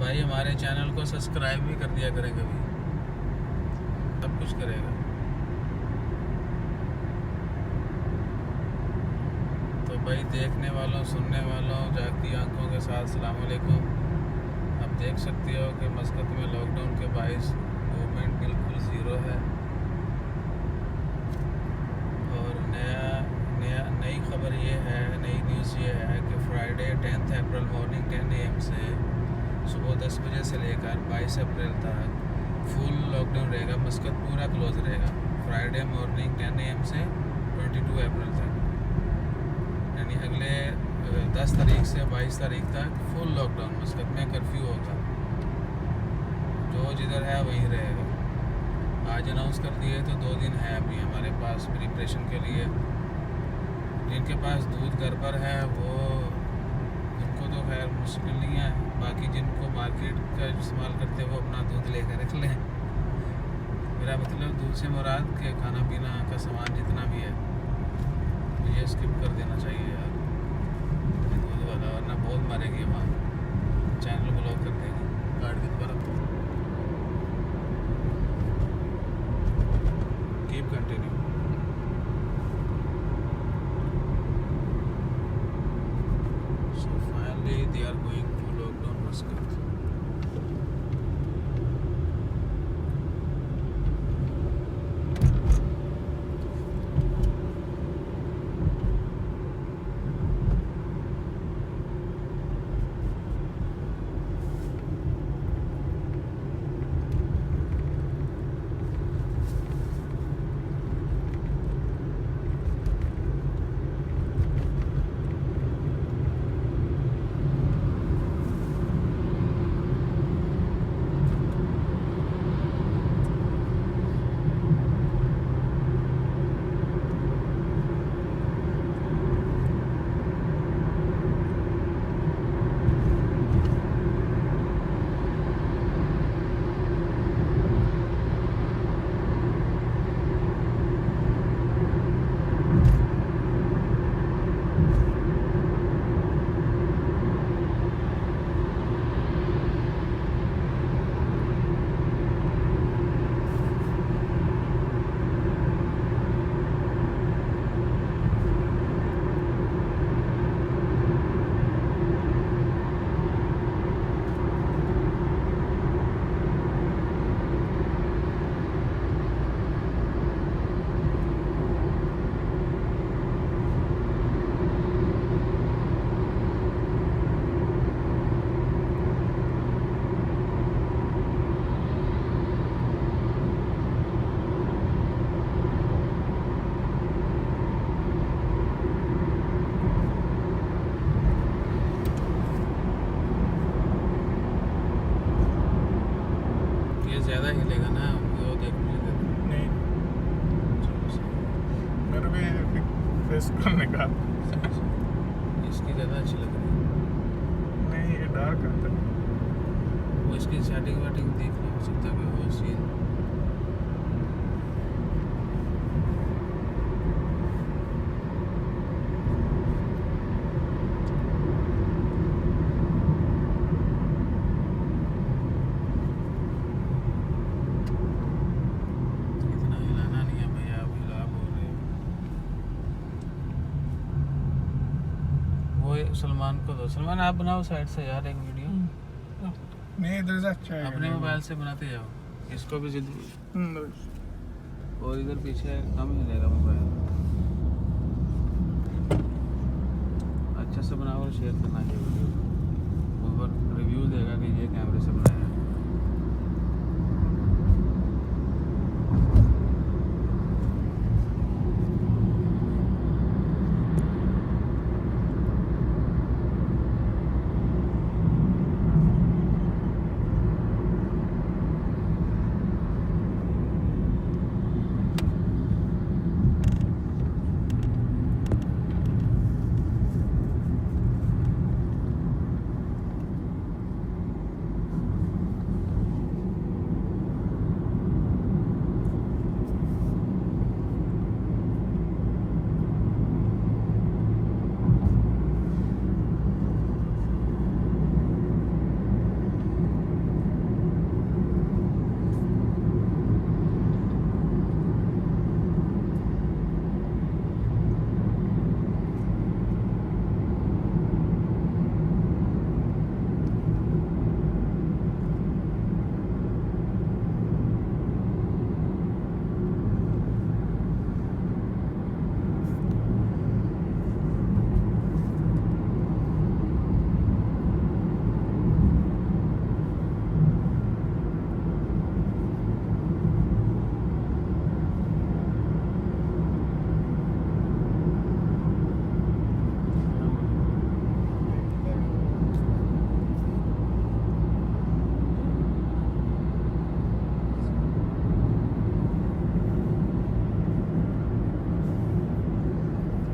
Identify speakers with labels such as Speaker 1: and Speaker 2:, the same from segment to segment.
Speaker 1: भाई हमारे चैनल को सब्सक्राइब भी कर दिया करें कभी, सब कुछ करेगा। तो भाई देखने वालों, सुनने वालों, जागती आंखों के साथ सलाम अलैकुम। आप देख सकते हो कि मस्कत में लॉकडाउन के बायस मूवमेंट बिल्कुल ज़ीरो है। और नई खबर ये है, नई न्यूज़ ये है कि फ्राइडे 10 अप्रैल मॉर्निंग 10 AM से सुबह 10 बजे से लेकर 22 अप्रैल तक फुल लॉकडाउन रहेगा। मस्कत पूरा क्लोज रहेगा फ्राइडे मॉर्निंग 10 AM से 22 अप्रैल तक, यानी अगले 10 तारीख से 22 तारीख तक फुल लॉकडाउन। मस्कत में कर्फ्यू होगा, जो जिधर है वहीं रहेगा। आज अनाउंस कर दिए तो 2 दिन है अभी हमारे पास प्रिपरेशन के लिए। जिनके पास दूध घर पर है वो, उनको तो खैर मुश्किल नहीं है, बाकी जिनको मार्केट का इस्तेमाल करते हैं वो अपना दूध लेकर रख लें। मेरा मतलब दूध से मुराद के खाना पीना का सामान जितना भी है तो ये स्किप कर देना चाहिए यार, दूध वाला, वरना बहुत मारेगी वहाँ, चैनल ब्लॉक कर देगी, काट के दोबारा। Keep continue. So finally they are going to lockdown Muscat. ज़्यादा हिलेगा ना, वो देख लीजिए।
Speaker 2: नहीं,
Speaker 1: चलो सही।
Speaker 2: मेरे भी फेस करने का
Speaker 1: इसकी ज़्यादा अच्छी लग रही है।
Speaker 2: नहीं, ये डार्क आता है।
Speaker 1: वो इसकी सेटिंग वेटिंग देखना हो सकता है वो सीन। इतना हिलाना नहीं है भैया, आप हिला बोल रहे हो। वो सलमान को दो, सलमान आप बनाओ साइड से यार एक वीडियो,
Speaker 2: नहीं, इधर से अच्छा है।
Speaker 1: अपने मोबाइल से बनाते जाओ, इसको भी जिद।
Speaker 2: हम्म,
Speaker 1: और इधर पीछे कम हिलेगा मोबाइल। अच्छा से बनाओ और शेयर करना चाहिए वीडियो, ऊपर रिव्यू देगा कि ये कैमरे से बनाया है।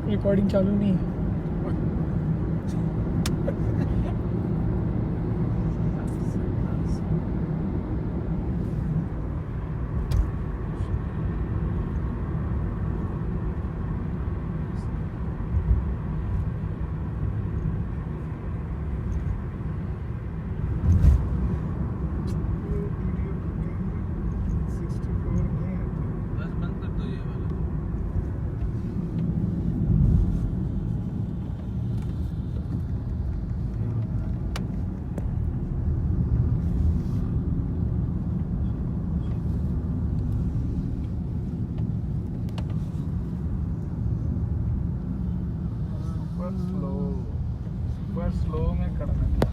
Speaker 3: रिकॉर्डिंग चालू नहीं है।
Speaker 1: बस बंद कर दो ये वाला।
Speaker 2: सुपर स्लो में करना था।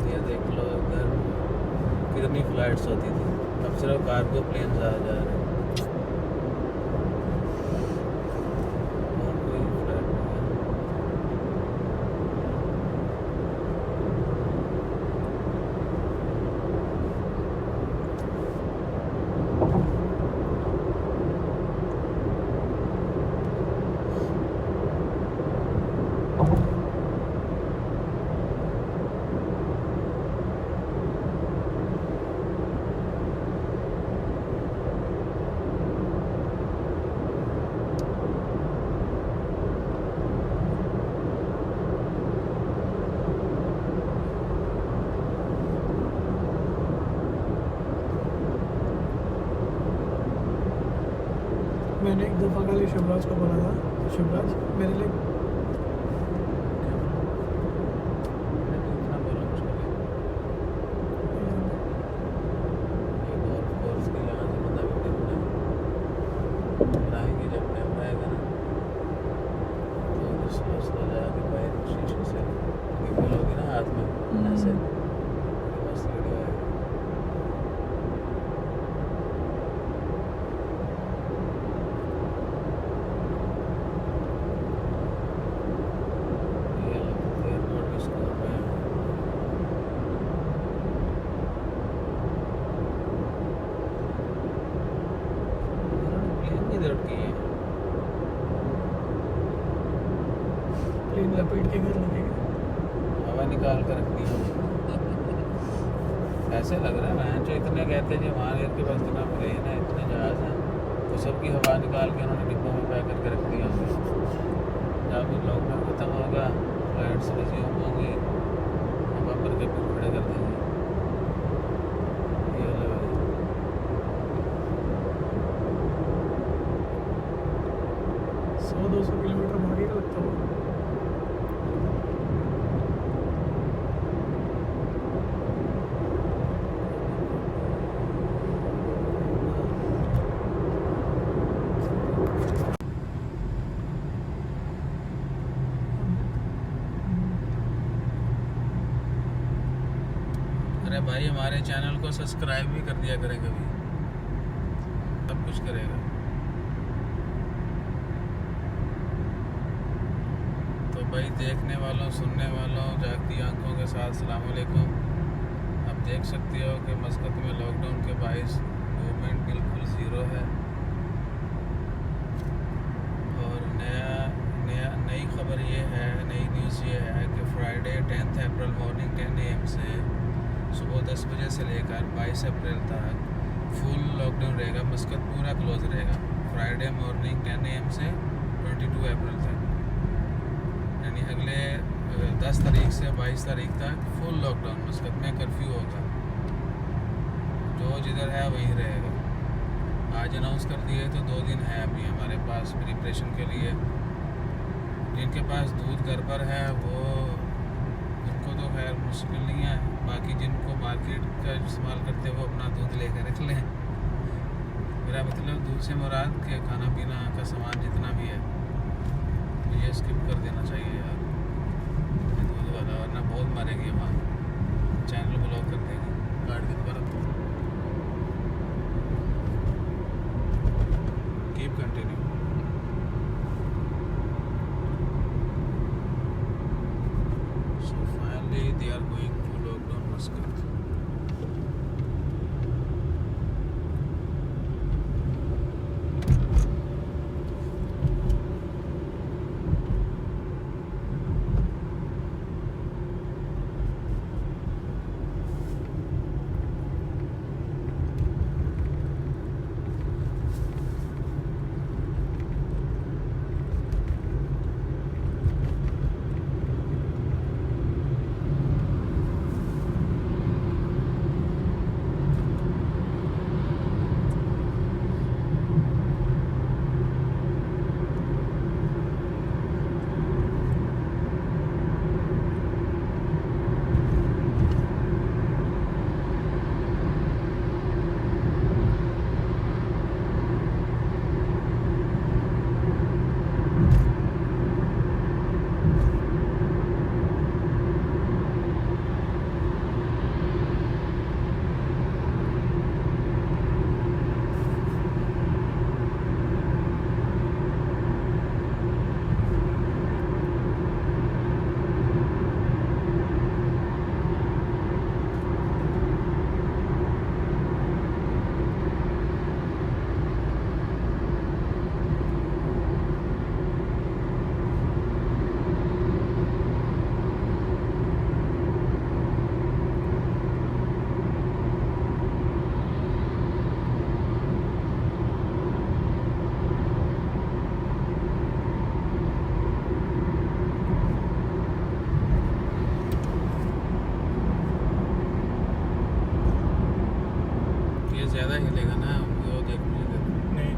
Speaker 1: ये देख लो इधर कितनी फ्लाइट्स होती थी, अब सिर्फ कार्गो प्लेन जा रहे हैं। और कोई फ्लाइट नहीं है।
Speaker 3: मैंने एक दफ़ा कल शिवराज को बोला था, शिवराज मेरे लिए
Speaker 1: इतना बोला मुश्किल है। ये गोल्फ कोर्स के यहाँ से मतलब देखना बनाएंगे जब टाइम आएगा ना, तो स्लो स्लो जाके बाइक शीशे से बोलोगे ना हाथ में ऐसे बस वीडियो आएगा। ये लोग एयरपोर्ट भी स्कोर में है। प्लेन की दौड़ की है।
Speaker 3: प्लेन लपेट के घर लगेगा।
Speaker 1: हवा निकाल कर रखनी है। ऐसे लग रहा है वहाँ जो इतने कहते हैं जी हमारे के पास इतना प्लेन है, इतने जहाज हैं, तो सबकी हवा निकाल के उन्होंने डिब्बों में पैक करके रख दिया होंगे। जब लॉकडाउन खत्म होगा, फ्लाइट्स रिज्यूम होंगी, हवा भर के फिर खड़े कर देंगे। ये वाला भाई
Speaker 3: 100-200 किलोमीटर भागे का लगता होगा।
Speaker 1: अरे भाई हमारे चैनल को सब्सक्राइब भी कर दिया करें कभी, सब कुछ करेगा। तो भाई देखने वालों, सुनने वालों, जागती आंखों के साथ सलाम अलैकुम। आप देख सकते हो कि मस्कत में लॉकडाउन के बायस मूवमेंट बिल्कुल ज़ीरो है। और नई खबर ये है, नई न्यूज़ ये है कि फ्राइडे 10 अप्रैल मॉर्निंग 10 AM से सुबह 10 बजे से लेकर 22 अप्रैल तक फुल लॉकडाउन रहेगा। मस्कत पूरा क्लोज रहेगा फ्राइडे मॉर्निंग 10 AM से 22 अप्रैल तक, यानी अगले 10 तारीख से 22 तारीख तक फुल लॉकडाउन। मस्कत में कर्फ्यू होगा, जो जिधर है वहीं रहेगा। आज अनाउंस कर दिए तो 2 दिन है अभी हमारे पास प्रिपरेशन के लिए। जिनके पास दूध घर पर है वो उनको तो खैर मुश्किल नहीं है, बाकी जिनको मार्केट का इस्तेमाल करते हैं वो अपना दूध लेकर रख लें। मेरा मतलब दूध से मुराद के खाना पीना का सामान जितना भी है तो ये स्किप कर देना चाहिए यार, दूध वाला, वरना बहुत मारेगी वहाँ, चैनल ब्लॉक कर देगी, काट के दोबारा। चलेगा ना, वो देख लेंगे।
Speaker 2: नहीं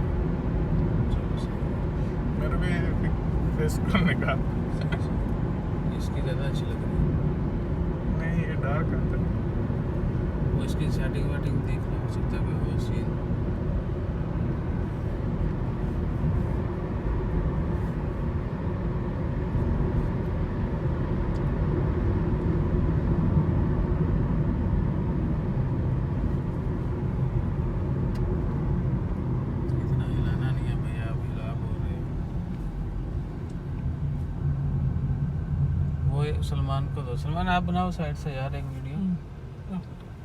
Speaker 1: चलो सही
Speaker 2: मेरे भी फेस करने का
Speaker 1: है। इसकी ज़्यादा अच्छी लग रही है।
Speaker 2: नहीं, ये डार्क आता है।
Speaker 1: वो इसकी सेटिंग वेटिंग देखना हो सकता है वो सीन। इतना हिलाना नहीं है भैया, आप हिला बोल रहे हो। वो सलमान को दो, सलमान आप बनाओ साइड से यार एक वीडियो।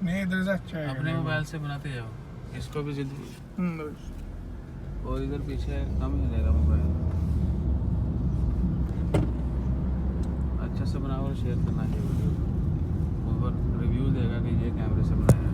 Speaker 2: नहीं, इधर से अच्छा है।
Speaker 1: अपने मोबाइल से बनाते जाओ, इसको भी जिद।
Speaker 2: हम्म,
Speaker 1: और इधर पीछे कम हिलेगा मोबाइल। अच्छा से बनाओ और शेयर करना है वीडियो। ऊपर रिव्यू देगा कि ये कैमरे से बनाया है।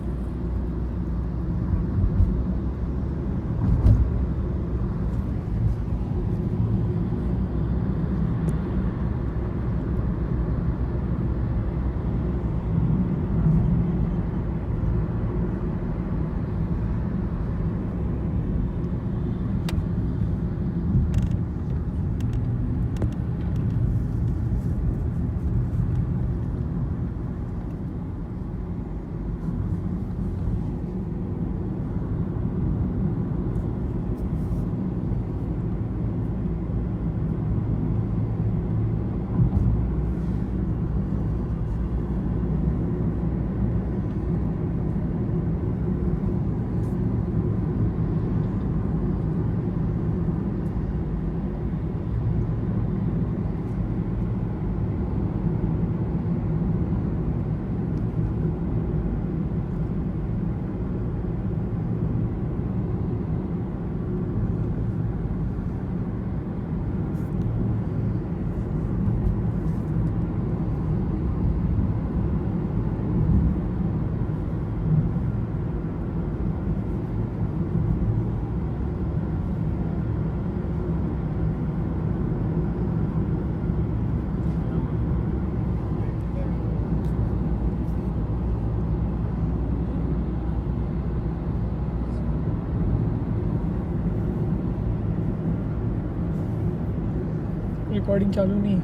Speaker 3: रिकॉर्डिंग चालू नहीं है।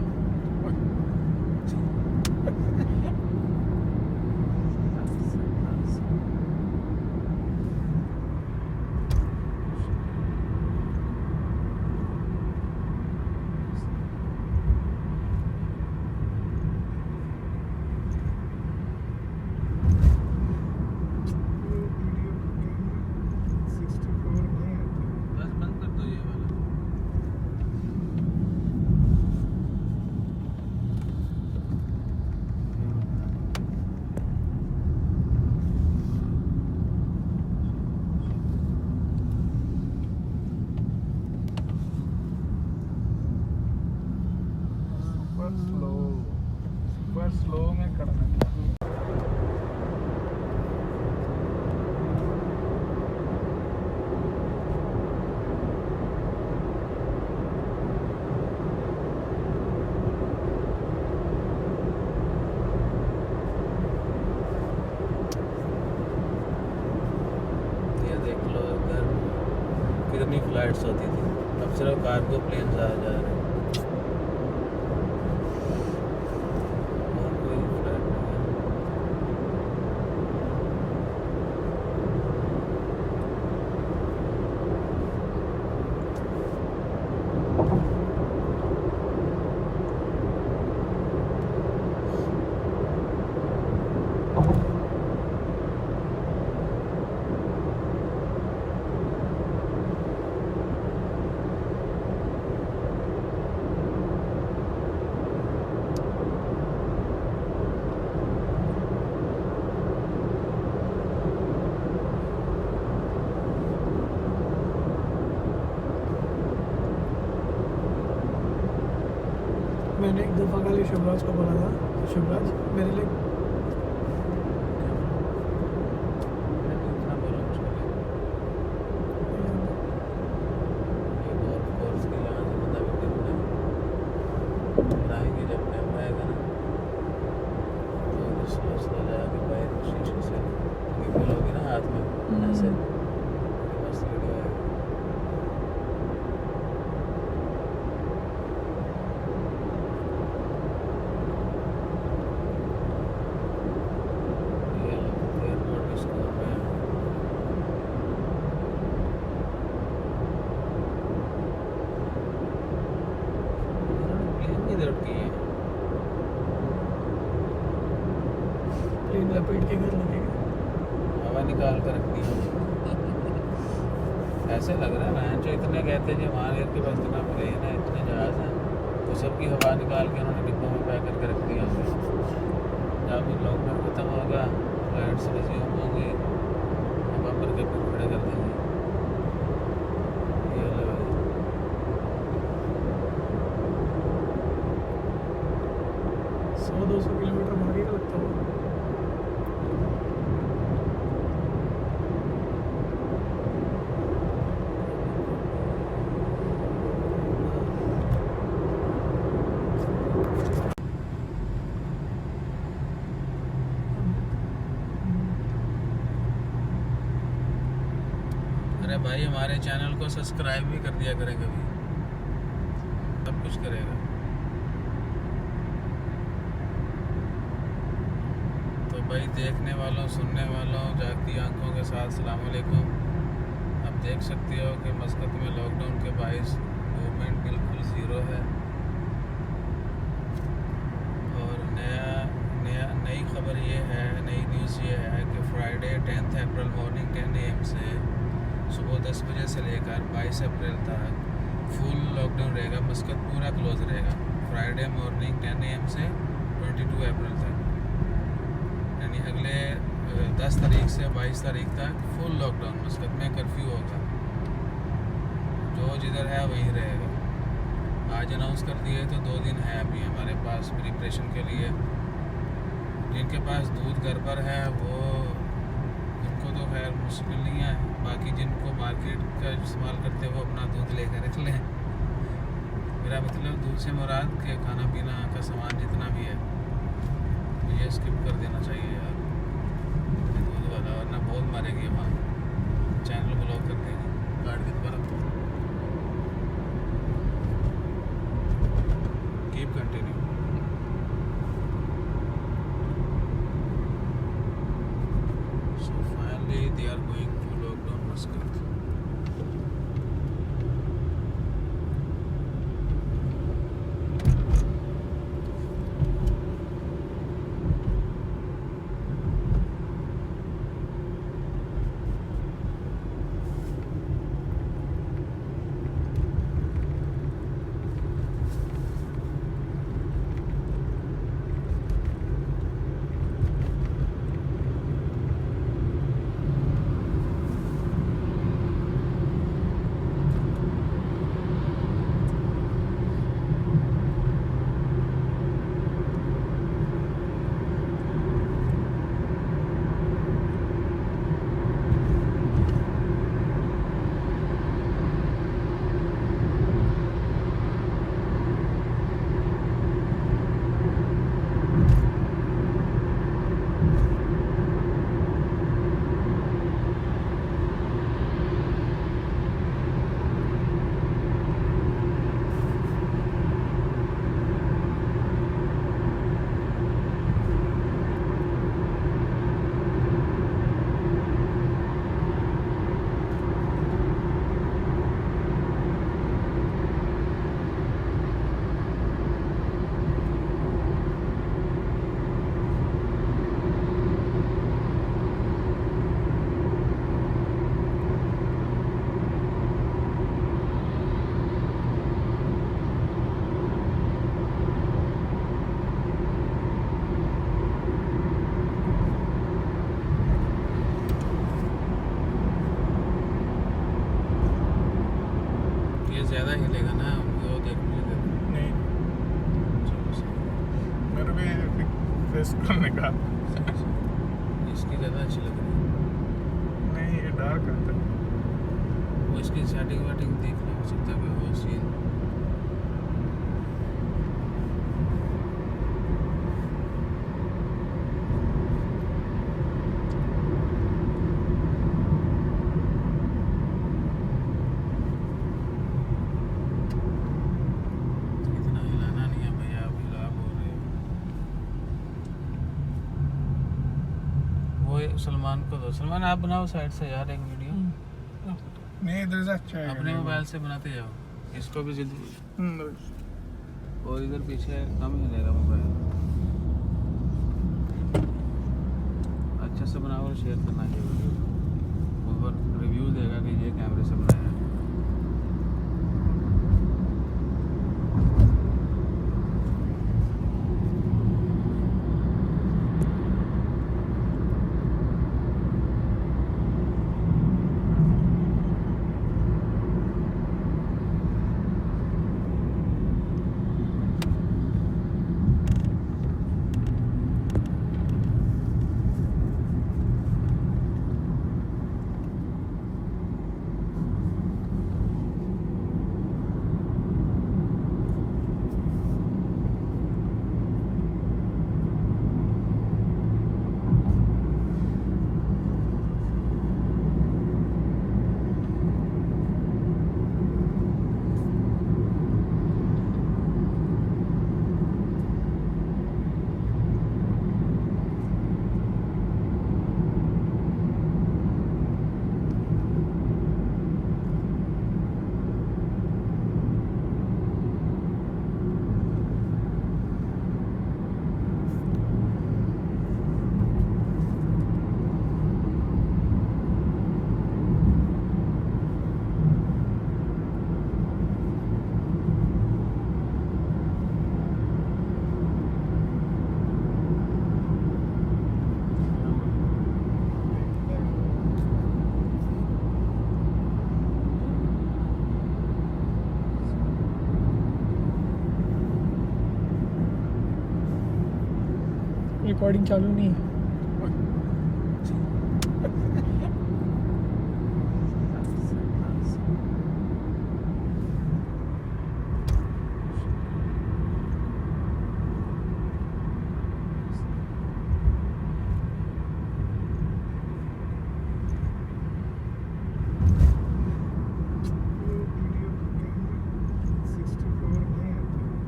Speaker 1: बस बंद कर दो ये वाला।
Speaker 2: सुपर स्लो में करना था।
Speaker 1: ये देख लो इधर कितनी फ्लाइट्स होती थी, अब सिर्फ कार्गो प्लेन जा रहे हैं। और कोई फ्लाइट नहीं है।
Speaker 3: मैंने एक दफ़ा खाली शिवराज को बोला था, शिवराज मेरे लिए
Speaker 1: इतना बोला मुश्किल है। ये गोल्फ कोर्स के यहाँ से मतलब देखना बनाएंगे जब कैमरा आएगा ना, तो स्लो स्लो जाके बाइक शीशे से निकलोगी ना हाथ में ऐसे, ऐसे लग रहा है वहाँ जो इतने कहते हैं जवान एयर के पास इतना प्लेन है, इतने जहाज़ हैं, तो सबकी हवा निकाल के उन्होंने डिब्बों में पैक करके रख दिया होंगे। जब भी लॉकडाउन खत्म होगा, फ्लाइट्स रिज्यूम होंगी, हवा भर के फिर खड़े कर देंगे। ये वाला है।
Speaker 3: 100-200 किलोमीटर भारी का लगता है।
Speaker 1: अरे भाई हमारे चैनल को सब्सक्राइब भी कर दिया करें कभी, सब कुछ करेगा। तो भाई देखने वालों, सुनने वालों, जागती आंखों के साथ सलाम अलैकुम। आप देख सकते हो कि मस्कत में लॉकडाउन के बायस मूवमेंट बिल्कुल ज़ीरो है। और नई खबर ये है, नई न्यूज़ ये है कि फ्राइडे 10 अप्रैल मॉर्निंग 10 AM से सुबह 10 बजे से लेकर 22 अप्रैल तक फुल लॉकडाउन रहेगा। मस्कत पूरा क्लोज रहेगा फ्राइडे मॉर्निंग 10 AM से 22 अप्रैल तक, यानी अगले 10 तारीख से 22 तारीख तक फुल लॉकडाउन। मस्कत में कर्फ्यू होगा, जो जिधर है वहीं रहेगा। आज अनाउंस कर दिए तो 2 दिन है अभी हमारे पास प्रिपरेशन के लिए। जिनके पास दूध घर पर है वो उनको तो खैर मुश्किल नहीं है, बाकी जिनको मार्केट का इस्तेमाल करते हैं वो अपना दूध लेकर रख लें। मेरा मतलब दूध से मुराद के खाना पीना का सामान जितना भी है तो ये स्किप कर देना चाहिए यार, दूध वाला, वरना बहुत मारेगी वहाँ, चैनल ब्लॉक कर देगी, काट दी दोबारा। Keep continue. So finally they are going to lockdown Muscat. ज़्यादा हिलेगा ना, वो देखने देते।
Speaker 2: नहीं,
Speaker 1: चलो सही है।
Speaker 2: मेरे भी फेस करने का
Speaker 1: इसकी ज़्यादा अच्छी लग रही है।
Speaker 2: नहीं, ये डार्क आता है।
Speaker 1: वो इसकी सेटिंग वेटिंग देखना हो सकता है वो सीन। इतना हिलाना नहीं है भैया, आप हिला बोल रहे हो। वो सलमान को दो, सलमान आप बनाओ साइड से यार एक वीडियो,
Speaker 2: नहीं, इधर से अच्छा है।
Speaker 1: अपने मोबाइल से बनाते जाओ, इसको भी जल्दी।
Speaker 2: हम्म,
Speaker 1: और इधर पीछे कम हिलेगा मोबाइल। अच्छे से बनाओ और शेयर करना ये वीडियो, ऊपर रिव्यू देगा कि ये कैमरे से बनाया है।
Speaker 3: रिकॉर्डिंग चालू नहीं है।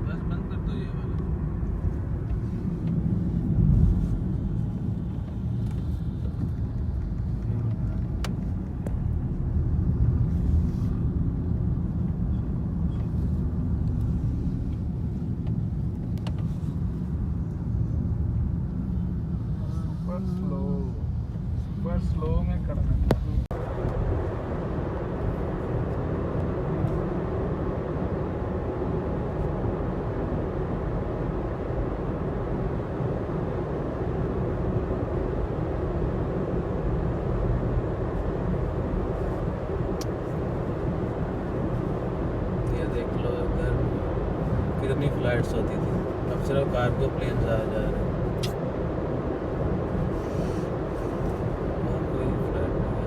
Speaker 1: बस बंद कर दो ये वाला।
Speaker 2: सुपर स्लो में करना।
Speaker 1: ये देख लो इधर कितनी फ्लाइट्स होती थी, अब सिर्फ कार्गो प्लेन जा रहे हैं। और कोई फ्लाइट नहीं है।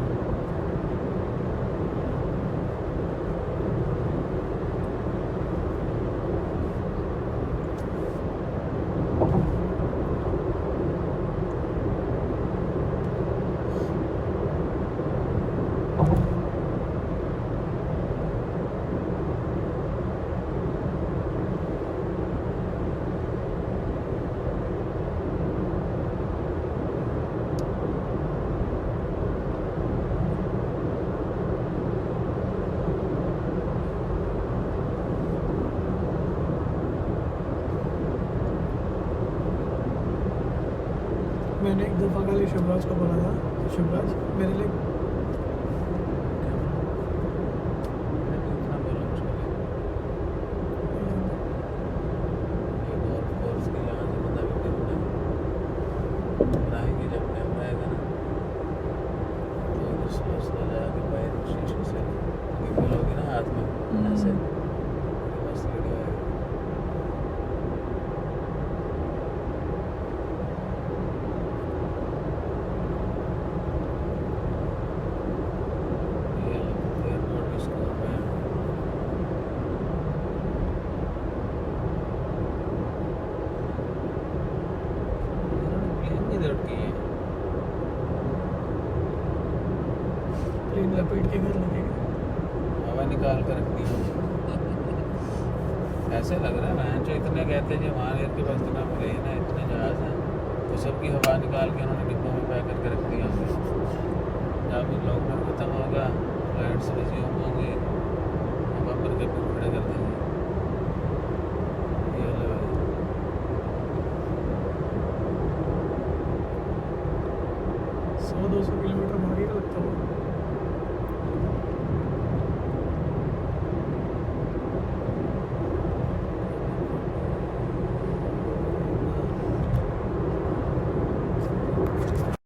Speaker 3: मैंने एक दफ़ा कल शिवराज को बोला था, शिवराज मेरे लिए
Speaker 1: इतना बोलो मुश्किल है। ये गोल्फ कोर्स के यहाँ से बंदा भी देखना बनाएंगे जब टाइम आएगा ना, तो इधर स्लो स्लो जाके बाहर शीशे से गिम्बल होगी ना हाथ में ऐसे, बस वीडियो आएगा। ये लो एयरपोर्ट भी स्कोर पे है। इन्होंने प्लेन की दौड़ की है।
Speaker 3: प्लेन लपेट के घर लगेगा।
Speaker 1: हवा निकाल कर रख दी। ऐसे लग रहा है ना जो इतने कहते हैं वहाँ एयर के पास इतना प्लेन है, इतने जहाज हैं, तो सबकी हवा निकाल के उन्होंने डिब्बों में पैक करके रख दिया होंगे। जब लॉकडाउन खत्म होगा, फ्लाइट्स रिज्यूम होंगी, हवा भर के फिर खड़े कर देंगे।